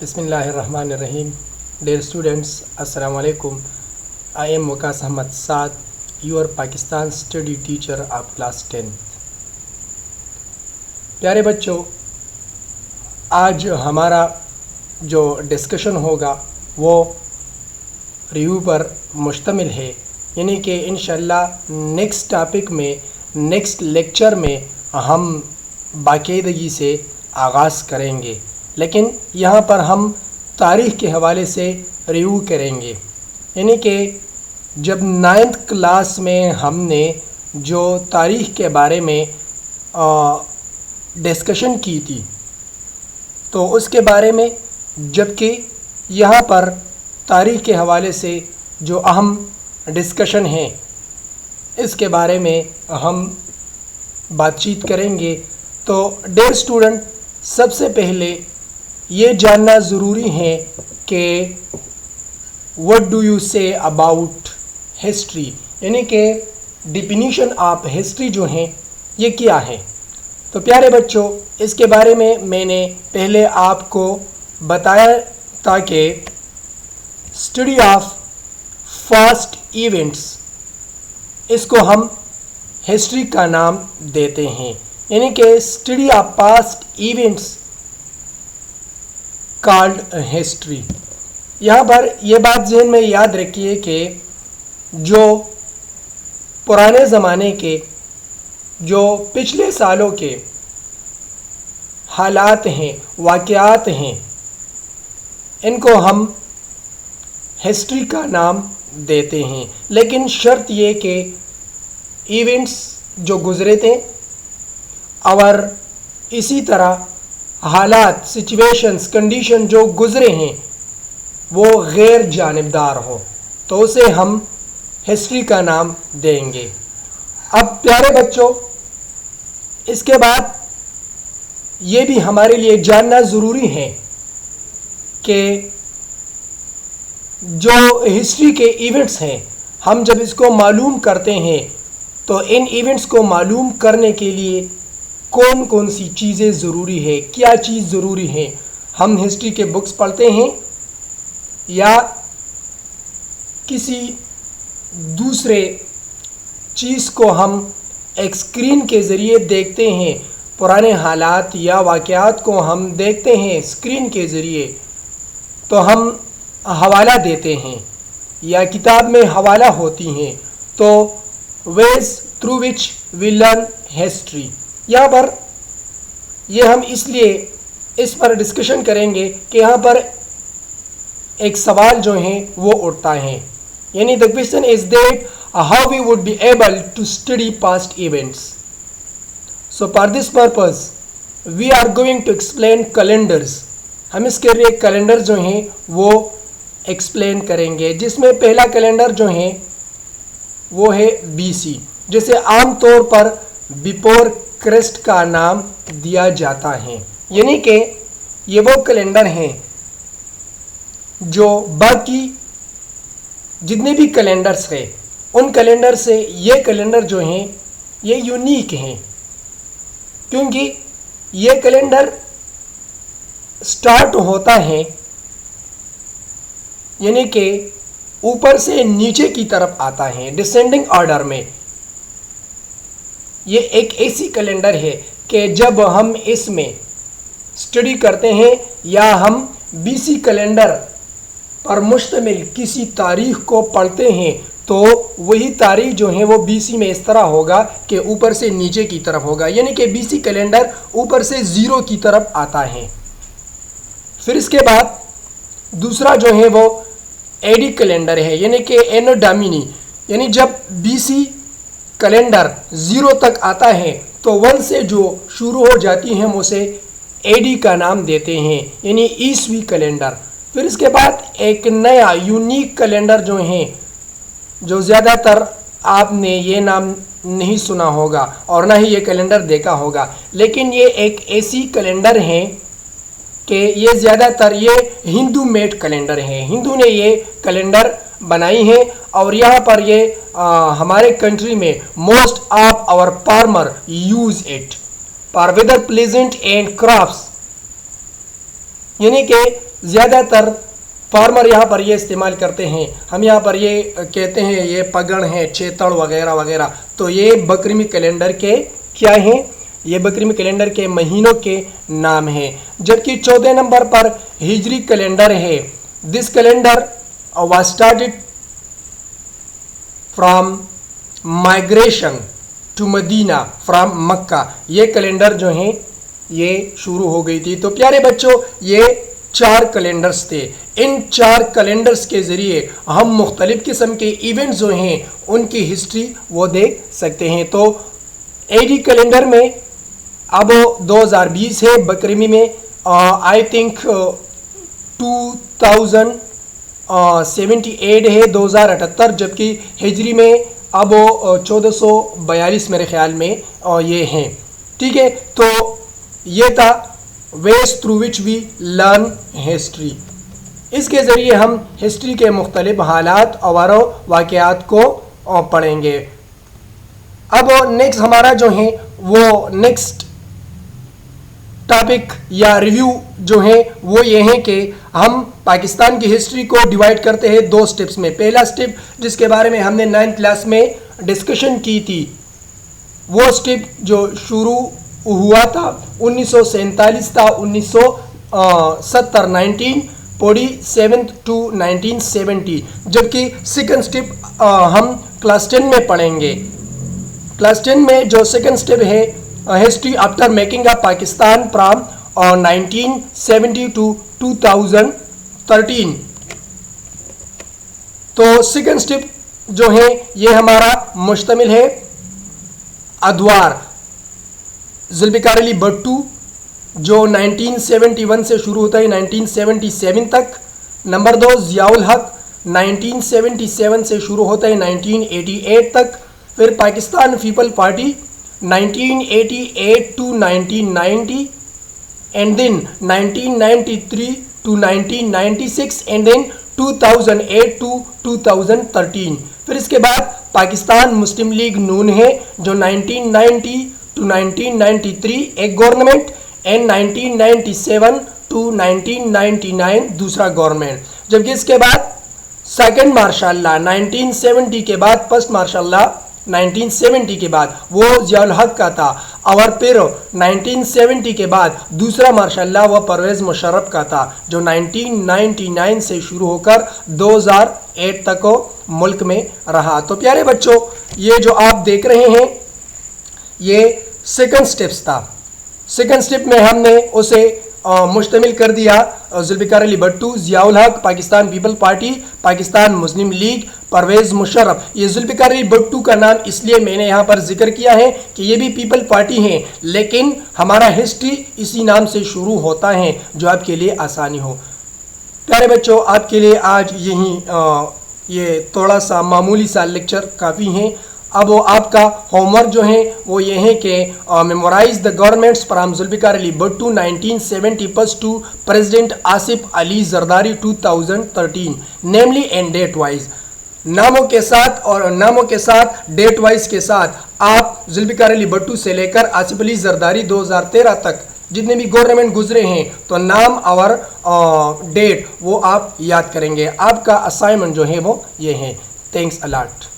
Bismillahirrahmanirrahim. Dear students, Assalamu alaikum. I am Waqas Ahmad Saad, your Pakistan study teacher of class 10th. प्यारे बच्चों, आज हमारा जो discussion होगा वो रिव्यू पर मुश्तमिल है, यानी कि इंशाअल्लाह नेक्स्ट टॉपिक में नेक्स्ट लेक्चर में हम बाकायदगी से आगाज़ करेंगे, लेकिन यहाँ पर हम तारीख़ के हवाले से रिव्यू करेंगे। यानी कि जब 9th क्लास में हमने जो तारीख़ के बारे में डिस्कशन की थी तो उसके बारे में, जबकि यहाँ पर तारीख़ के हवाले से जो अहम डिस्कशन है इसके बारे में हम बातचीत करेंगे। तो डियर स्टूडेंट, सबसे पहले ये जानना ज़रूरी है कि what do you say about history, यानी कि डिफिनीशन ऑफ हिस्ट्री जो है ये क्या है। तो प्यारे बच्चों, इसके बारे में मैंने पहले आपको बताया था कि स्टडी ऑफ फास्ट इवेंट्स, इसको हम हिस्ट्री का नाम देते हैं, यानी कि study of past events called history. यहाँ पर यह बात ज़हन में याद रखिए कि जो पुराने ज़माने के, जो पिछले सालों के हालात हैं, वाक़यात हैं, इनको हम हिस्ट्री का नाम देते हैं। लेकिन शर्त ये कि इवेंट्स जो गुज़रे थे और इसी तरह हालात, सिचुएशंस, कंडीशन जो गुज़रे हैं वो गैर जानिबदार हो, तो उसे हम हिस्ट्री का नाम देंगे। अब प्यारे बच्चों, इसके बाद ये भी हमारे लिए जानना ज़रूरी है कि जो हिस्ट्री के इवेंट्स हैं, हम जब इसको मालूम करते हैं तो इन इवेंट्स को मालूम करने के लिए कौन कौन सी चीज़ें ज़रूरी है, क्या चीज़ ज़रूरी है। हम हिस्ट्री के बुक्स पढ़ते हैं या किसी दूसरे चीज़ को हम एक स्क्रीन के ज़रिए देखते हैं, पुराने हालात या वाक़यात को हम देखते हैं स्क्रीन के ज़रिए, तो हम हवाला देते हैं या किताब में हवाला होती हैं। तो ways through which we learn history, यहाँ पर ये हम इसलिए इस पर डिस्कशन करेंगे कि यहाँ पर एक सवाल जो है वो उठता है, यानी the question is that how we would be able to study past events. So for this purpose we are going to explain calendars. हम इसके लिए कैलेंडर जो हैं वो एक्सप्लेन करेंगे, जिसमें पहला कैलेंडर जो है वो है BC, जिसे आम तौर पर बिफोर क्रिस्ट का नाम दिया जाता है। यानी कि ये वो कैलेंडर हैं जो बाकी जितने भी कैलेंडर्स हैं उन कैलेंडर से ये कैलेंडर जो हैं ये यूनिक हैं, क्योंकि ये कैलेंडर स्टार्ट होता है यानी कि ऊपर से नीचे की तरफ आता है, डिसेंडिंग ऑर्डर में। ये एक ऐसी कैलेंडर है कि जब हम इसमें स्टडी करते हैं या हम BC कैलेंडर पर मुश्तमिल किसी तारीख़ को पढ़ते हैं तो वही तारीख़ जो है वो BC में इस तरह होगा कि ऊपर से नीचे की तरफ होगा, यानी कि BC कैलेंडर ऊपर से 0 की तरफ आता है। फिर इसके बाद दूसरा जो है वो AD कैलेंडर है, यानी कि एनो डोमिनी, यानी जब BC कैलेंडर 0 तक आता है तो 1 से जो शुरू हो जाती हैं हम उसे AD का नाम देते हैं, यानी ईसवी कैलेंडर। फिर इसके बाद एक नया यूनिक कैलेंडर जो है, जो ज़्यादातर आपने ये नाम नहीं सुना होगा और ना ही ये कैलेंडर देखा होगा, लेकिन ये एक ऐसी कैलेंडर है कि ये ज़्यादातर ये हिंदू मेड कैलेंडर है, हिंदू ने ये कैलेंडर बनाई है और यहाँ पर ये हमारे कंट्री में most of our farmer use it for weather pleasant and crops, यानी कि ज़्यादा तर फार्मर यहाँ पर ये इस्तेमाल करते हैं। हम यहाँ पर ये कहते हैं ये पगड़ है, चेतड़ वगैरह वगैरह, तो ये बकरीमी कैलेंडर के क्या हैं, ये बकरीमी कैलेंडर के महीनों के नाम हैं। जबकि 14 नंबर पर हिजरी कैलेंडर है। This calendar was started from migration to Medina from Mecca. ये कैलेंडर जो हैं ये शुरू हो गई थी। तो प्यारे बच्चों, ये 4 कैलेंडर्स थे। इन 4 कैलेंडर्स के ज़रिए हम मुख्तलिफ़ किस्म के इवेंट्स जो हैं उनकी हिस्ट्री वो देख सकते हैं। तो एडी कैलेंडर में अब 2020 है, बकरीमी में आई थिंक 2078 है, 2078, जबकि हिजरी में अब 1442 मेरे ख्याल में ये हैं। ठीक है, तो ये था ways through which we learn history. इसके ज़रिए हम हिस्ट्री के मुख्तलिफ हालात और वाक़यात को पढ़ेंगे। अब नेक्स्ट हमारा जो है वो नेक्स्ट टॉपिक या रिव्यू जो है वो ये है कि हम पाकिस्तान की हिस्ट्री को डिवाइड करते हैं 2 स्टेप्स में। पहला स्टेप जिसके बारे में हमने 9th क्लास में डिस्कशन की थी, वो स्टेप जो शुरू हुआ था 1947 था, 1970 1947 टू 1970। जबकि सेकंड स्टेप हम क्लास 10 में पढ़ेंगे। क्लास 10 में जो सेकंड स्टेप है history after making a Pakistan from 1970 to 2013। तो सेकंड स्टेप जो है ये हमारा मुश्तमिल है अदवार जुल्फ़िकार अली भुट्टो जो 1971 से शुरू होता है 1977 तक। नंबर 2 ज़ियाउल हक 1977 से शुरू होता है 1988 तक। फिर Pakistan people party 1988 to 1990 and then 1993 to 1996 and then 2008 to 2013। फिर इसके बाद पाकिस्तान मुस्लिम लीग नून है जो 1990 टू 1993 एक गवर्नमेंट एंड 1997 टू 1999 दूसरा गवर्नमेंट। जबकि इसके बाद सेकंड मार्शल लॉ 1970 के बाद, फर्स्ट मार्शल लॉ 1970 के बाद वो ज़ियाउल हक का था, और फिर 1970 के बाद दूसरा मार्शल लॉ वो परवेज़ मुशर्रफ का था जो 1999 से शुरू होकर 2008 तक मुल्क में रहा। तो प्यारे बच्चों, ये जो आप देख रहे हैं ये सेकंड स्टेप्स था। सेकंड स्टेप में हमने उसे मुश्तमिल कर दिया जुल्फ़िकार अली भुट्टो, ज़ियाउल हक, पाकिस्तान पीपल पार्टी, पाकिस्तान मुस्लिम लीग, परवेज़ मुशर्रफ। ये जुल्फ़िकार अली भुट्टो का नाम इसलिए मैंने यहाँ पर जिक्र किया है कि ये भी पीपल पार्टी हैं, लेकिन हमारा हिस्ट्री इसी नाम से शुरू होता है जो आपके लिए आसानी हो। प्यारे बच्चों, आपके लिए आज यही ये थोड़ा सा मामूली सा लेक्चर काफ़ी हैं। अब वो आपका होमवर्क जो है वो ये है कि memorize the governments from Zulfikar Ali Bhutto 1970 to president Asif Ali Zardari 2013 namely and date wise. नामों के साथ और नामों के साथ डेट वाइज के साथ आप जुल्फ़िकार अली भुट्टो से लेकर आसिफ अली जरदारी 2013 तक जितने भी गवर्नमेंट गुजरे हैं तो नाम और डेट वो आप याद करेंगे। आपका असाइनमेंट जो है वो ये है। Thanks a lot.